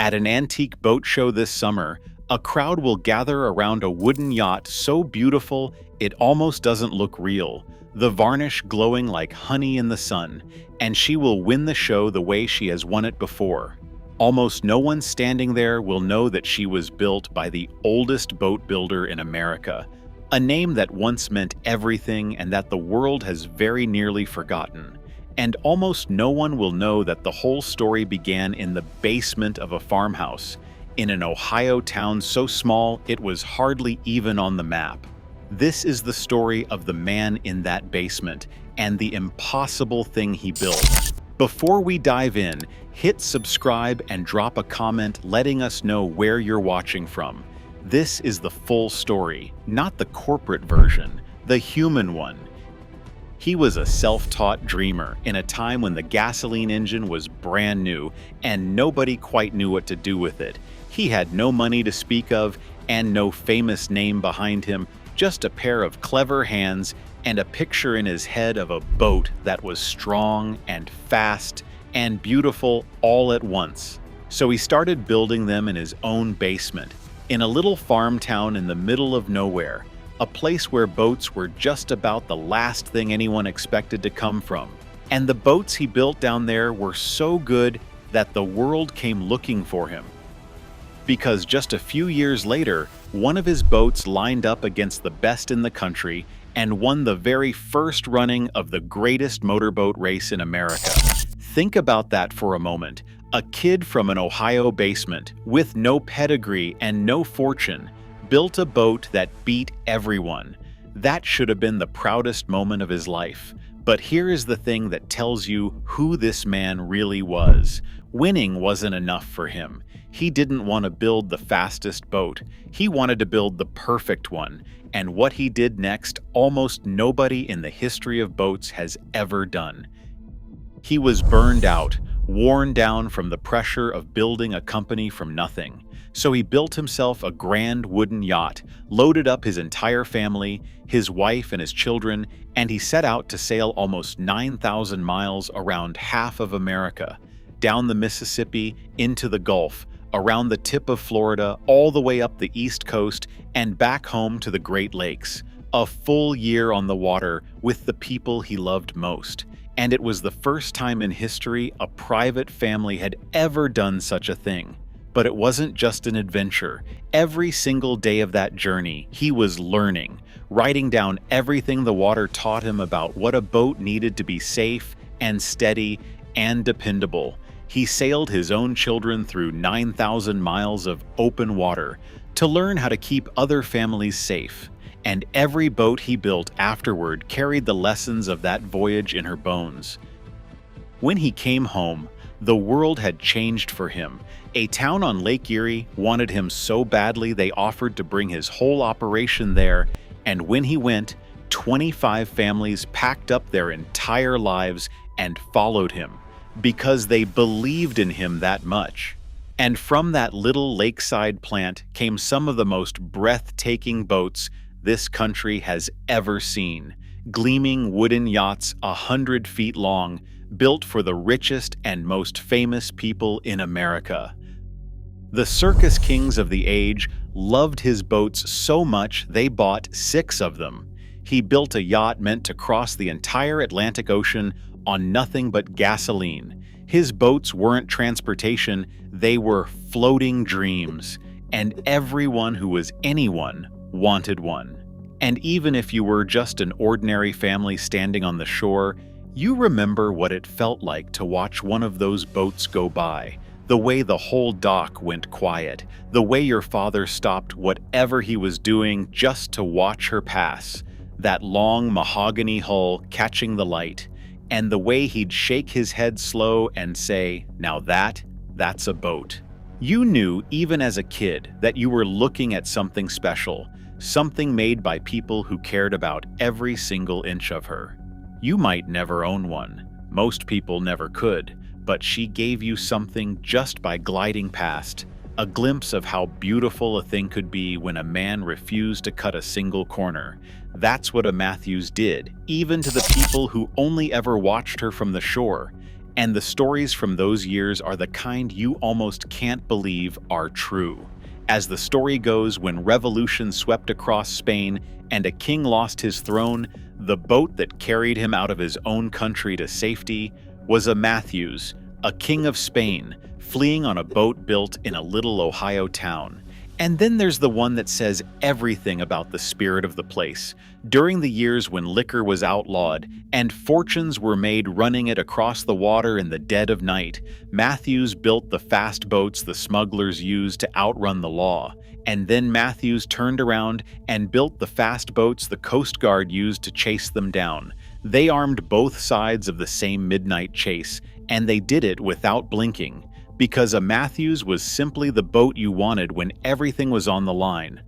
At an antique boat show this summer, a crowd will gather around a wooden yacht so beautiful it almost doesn't look real, the varnish glowing like honey in the sun, and she will win the show the way she has won it before. Almost no one standing there will know that she was built by the oldest boat builder in America, a name that once meant everything and that the world has very nearly forgotten. And almost no one will know that the whole story began in the basement of a farmhouse, in an Ohio town so small it was hardly even on the map. This is the story of the man in that basement and the impossible thing he built. Before we dive in, hit subscribe and drop a comment letting us know where you're watching from. This is the full story, not the corporate version, the human one. He was a self-taught dreamer in a time when the gasoline engine was brand new and nobody quite knew what to do with it. He had no money to speak of and no famous name behind him, just a pair of clever hands and a picture in his head of a boat that was strong and fast and beautiful all at once. So he started building them in his own basement, in a little farm town in the middle of nowhere, a place where boats were just about the last thing anyone expected to come from. And the boats he built down there were so good that the world came looking for him. Because just a few years later, one of his boats lined up against the best in the country and won the very first running of the greatest motorboat race in America. Think about that for a moment. A kid from an Ohio basement, with no pedigree and no fortune, built a boat that beat everyone. That should have been the proudest moment of his life. But here is the thing that tells you who this man really was. Winning wasn't enough for him. He didn't want to build the fastest boat. He wanted to build the perfect one. And what he did next, almost nobody in the history of boats has ever done. He was burned out, worn down from the pressure of building a company from nothing. So he built himself a grand wooden yacht, loaded up his entire family, his wife and his children, and he set out to sail almost 9,000 miles around half of America, down the Mississippi, into the Gulf, around the tip of Florida, all the way up the East Coast, and back home to the Great Lakes. A full year on the water with the people he loved most. And it was the first time in history a private family had ever done such a thing. But it wasn't just an adventure. Every single day of that journey, he was learning, writing down everything the water taught him about what a boat needed to be safe and steady and dependable. He sailed his own children through 9,000 miles of open water to learn how to keep other families safe. And every boat he built afterward carried the lessons of that voyage in her bones. When he came home, the world had changed for him. A town on Lake Erie wanted him so badly they offered to bring his whole operation there, and when he went, 25 families packed up their entire lives and followed him because they believed in him that much. And from that little lakeside plant came some of the most breathtaking boats this country has ever seen. Gleaming wooden yachts 100 feet long, built for the richest and most famous people in America. The circus kings of the age loved his boats so much they bought 6 of them. He built a yacht meant to cross the entire Atlantic Ocean on nothing but gasoline. His boats weren't transportation, they were floating dreams, and everyone who was anyone wanted one. And even if you were just an ordinary family standing on the shore, you remember what it felt like to watch one of those boats go by, the way the whole dock went quiet, the way your father stopped whatever he was doing just to watch her pass, that long mahogany hull catching the light, and the way he'd shake his head slow and say, "Now that's a boat." You knew, even as a kid, that you were looking at something special, something made by people who cared about every single inch of her. You might never own one. Most people never could, but she gave you something just by gliding past, a glimpse of how beautiful a thing could be when a man refused to cut a single corner. That's what a Matthews did, even to the people who only ever watched her from the shore. and the stories from those years are the kind you almost can't believe are true. As the story goes, when revolution swept across Spain and a king lost his throne, the boat that carried him out of his own country to safety was a Matthews, a king of Spain, fleeing on a boat built in a little Ohio town. And then there's the one that says everything about the spirit of the place. During the years when liquor was outlawed and fortunes were made running it across the water in the dead of night, Matthews built the fast boats the smugglers used to outrun the law. And then Matthews turned around and built the fast boats the Coast Guard used to chase them down. They armed both sides of the same midnight chase, and they did it without blinking, because a Matthews was simply the boat you wanted when everything was on the line.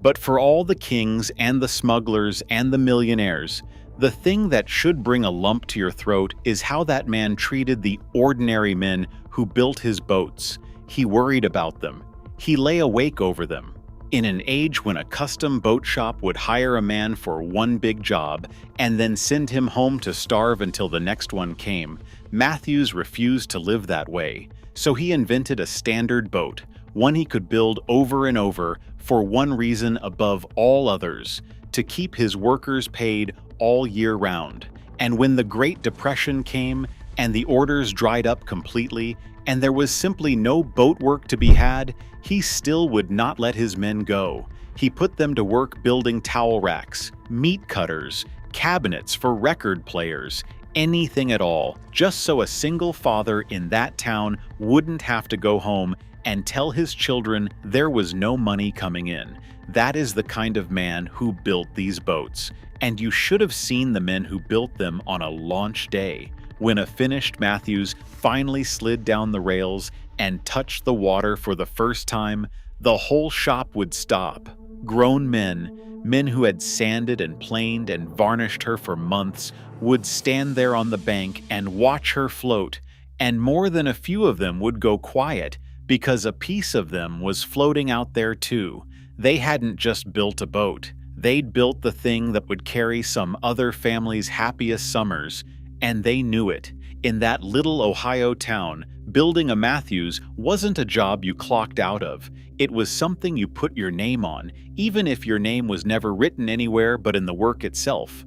But for all the kings and the smugglers and the millionaires, the thing that should bring a lump to your throat is how that man treated the ordinary men who built his boats. He worried about them. He lay awake over them. In an age when a custom boat shop would hire a man for one big job and then send him home to starve until the next one came, Matthews refused to live that way. So he invented a standard boat, one he could build over and over for one reason above all others: to keep his workers paid all year round. And when the Great Depression came and the orders dried up completely and there was simply no boat work to be had, he still would not let his men go. He put them to work building towel racks, meat cutters, cabinets for record players, anything at all, just so a single father in that town wouldn't have to go home and tell his children there was no money coming in. That is the kind of man who built these boats. And you should have seen the men who built them on a launch day. When a finished Matthews finally slid down the rails and touched the water for the first time, the whole shop would stop. Grown men who had sanded and planed and varnished her for months, would stand there on the bank and watch her float, and more than a few of them would go quiet because a piece of them was floating out there too. They hadn't just built a boat. They'd built the thing that would carry some other family's happiest summers, and they knew it. In that little Ohio town, building a Matthews wasn't a job you clocked out of. It was something you put your name on, even if your name was never written anywhere but in the work itself.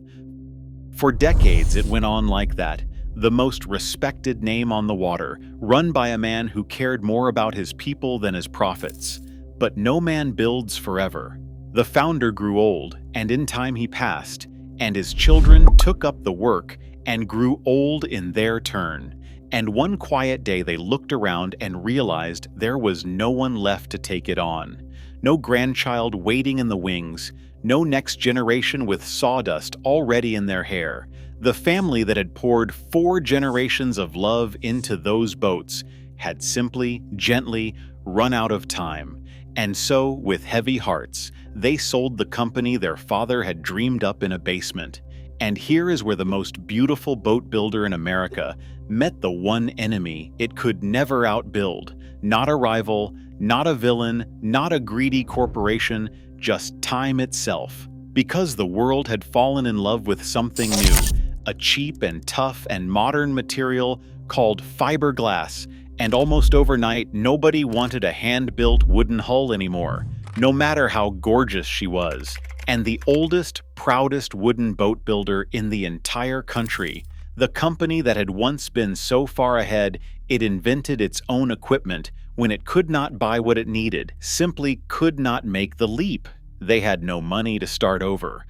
For decades it went on like that, the most respected name on the water, run by a man who cared more about his people than his profits. But no man builds forever. The founder grew old, and in time he passed, and his children took up the work and grew old in their turn. And one quiet day they looked around and realized there was no one left to take it on. No grandchild waiting in the wings, no next generation with sawdust already in their hair. The family that had poured 4 generations of love into those boats had simply, gently run out of time. And so, with heavy hearts, they sold the company their father had dreamed up in a basement. And here is where the most beautiful boat builder in America met the one enemy it could never outbuild. Not a rival, not a villain, not a greedy corporation, just time itself. Because the world had fallen in love with something new, a cheap and tough and modern material called fiberglass, and almost overnight nobody wanted a hand-built wooden hull anymore, no matter how gorgeous she was. And the oldest, proudest wooden boat builder in the entire country, the company that had once been so far ahead it invented its own equipment when it could not buy what it needed, simply could not make the leap. They had no money to start over.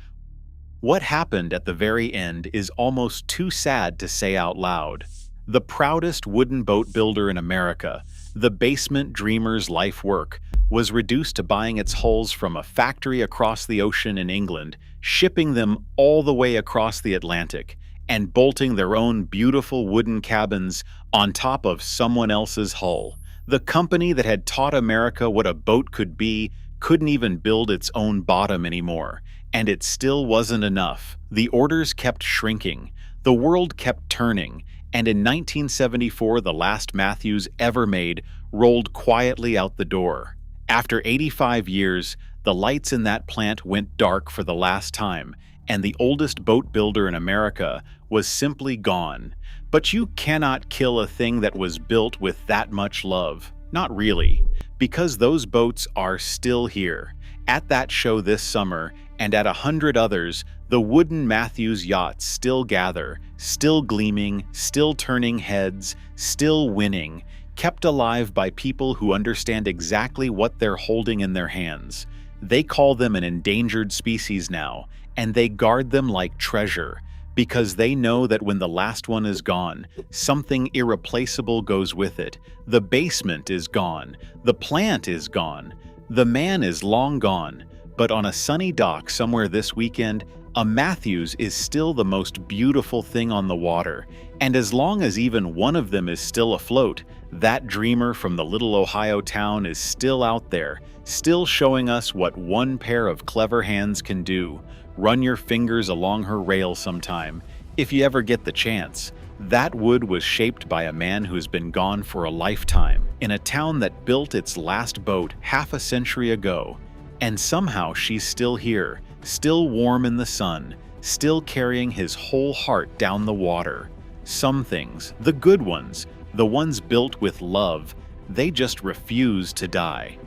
What happened at the very end is almost too sad to say out loud. The proudest wooden boat builder in America, the basement dreamer's life work, was reduced to buying its hulls from a factory across the ocean in England, shipping them all the way across the Atlantic, and bolting their own beautiful wooden cabins on top of someone else's hull. The company that had taught America what a boat could be couldn't even build its own bottom anymore, and it still wasn't enough. The orders kept shrinking, the world kept turning, and in 1974 the last Matthews ever made rolled quietly out the door. After 85 years, the lights in that plant went dark for the last time, and the oldest boat builder in America was simply gone. But you cannot kill a thing that was built with that much love. Not really, because those boats are still here. At that show this summer, and at 100 others, the wooden Matthews yachts still gather, still gleaming, still turning heads, still winning, kept alive by people who understand exactly what they're holding in their hands. They call them an endangered species now, and they guard them like treasure, because they know that when the last one is gone, something irreplaceable goes with it. The basement is gone, the plant is gone, the man is long gone, but on a sunny dock somewhere this weekend, a Matthews is still the most beautiful thing on the water, and as long as even one of them is still afloat, that dreamer from the little Ohio town is still out there, still showing us what one pair of clever hands can do. Run your fingers along her rail sometime, if you ever get the chance. That wood was shaped by a man who's been gone for a lifetime, in a town that built its last boat half a century ago. And somehow she's still here, still warm in the sun, still carrying his whole heart down the water. Some things, the good ones, the ones built with love, they just refuse to die.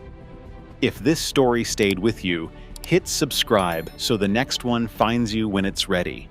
If this story stayed with you, hit subscribe so the next one finds you when it's ready.